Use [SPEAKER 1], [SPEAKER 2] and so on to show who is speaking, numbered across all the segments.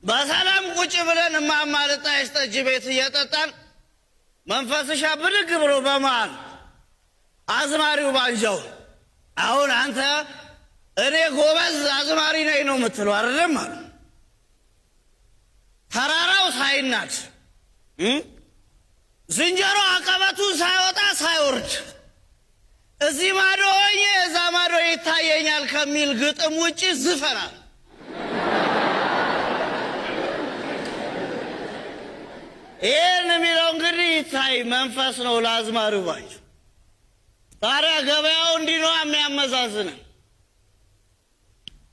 [SPEAKER 1] በሰላም ቁጭ ብለን ማማለጣሽ ጠጅ ቤት እየጠጣን መንፈስሻ ብድግ ብሎ በመሃል አዝማሪው ባንጃው አሁን አንተ እኔ ጎበዝ አዝማሪ ነኝ ነው የምትለው አይደለም አሉ። ተራራው ሳይናድ ዝንጀሮ አቀበቱን ሳይወጣ ሳይወርድ እዚህ ማዶ ሆኜ እዛ ማዶ ይታየኛል ከሚል ግጥም ውጪ ዝፈናል። ይህን የሚለው እንግዲህ ይታይ መንፈስ ነው ለአዝማሪው ባንጃው። ታዲያ ገበያው እንዲህ ነው የሚያመዛዝነን።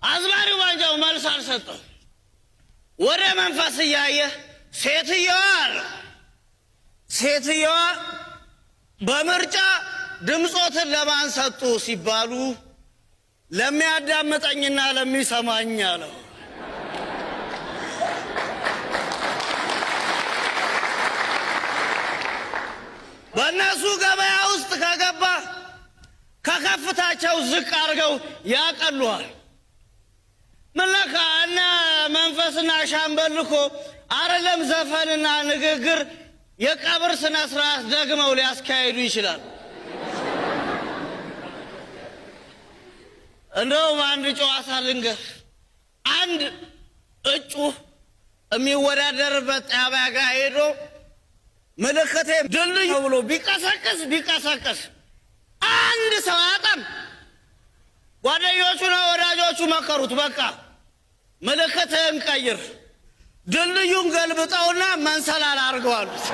[SPEAKER 1] አዝማሪው ባንጃው መልስ አልሰጠው። ወደ መንፈስ እያየ ሴትየዋ አለ ሴትየዋ በምርጫ ድምፆትን ለማን ሰጡ ሲባሉ ለሚያዳምጠኝና ለሚሰማኝ አለው። በእነሱ ገበያ ውስጥ ከገባ ከከፍታቸው ዝቅ አድርገው ያቀሉሃል። ምለካ እነ መንፈስና ሻምበል እኮ አይደለም ዘፈንና ንግግር የቀብር ስነ ስርዓት ደግመው ሊያስካሂዱ ይችላል። እንደውም አንድ ጨዋታ ልንገር። አንድ እጩ የሚወዳደርበት ጣቢያ ጋር ሄዶ ምልክቴ ድልድይ ብሎ ቢቀሰቅስ አንድ ሰው አጣም። ጓደኞቹና ወዳጆቹ መከሩት። በቃ ምልክትህን ቀይር፣ ድልድዩን ገልብጠውና መንሰላል አድርገው አሉት።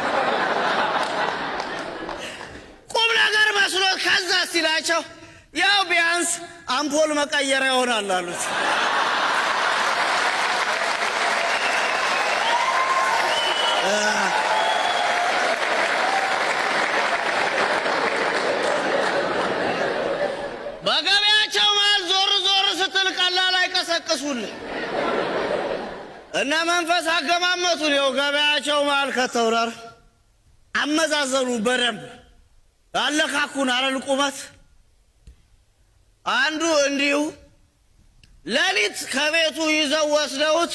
[SPEAKER 1] ቁም ነገር መስሎት ከዛ ሲላቸው ያው ቢያንስ አምፖል መቀየሪያ ይሆናል አሉት። በገበያቸው መሃል ዞር ስትል ቀላል አይቀሰቅሱልህ። እነ መንፈስ አገማመቱን ይኸው ገበያቸው መሃል ከተውራር አመዛዘኑ በደንብ አለካኩን አረል ቁመት። አንዱ እንዲሁ ሌሊት ከቤቱ ይዘው ወስደውት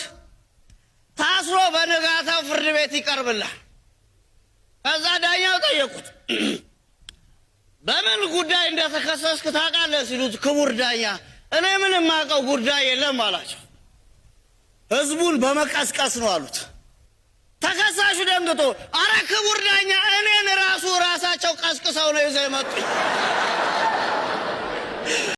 [SPEAKER 1] ታስሮ በንጋታው ፍርድ ቤት ይቀርብላል። ከዛ ዳኛው ጠየቁት፣ በምን ጉዳይ እንደተከሰስክ ታውቃለህ ሲሉት፣ ክቡር ዳኛ እኔ ምንም የማውቀው ጉዳይ የለም አላቸው። ህዝቡን በመቀስቀስ ነው አሉት። ተከሳሹ ደንግጦ አረ ክቡር ዳኛ እኔን ራሳቸው ቀስቅሰው ነው ይዘው የመጡኝ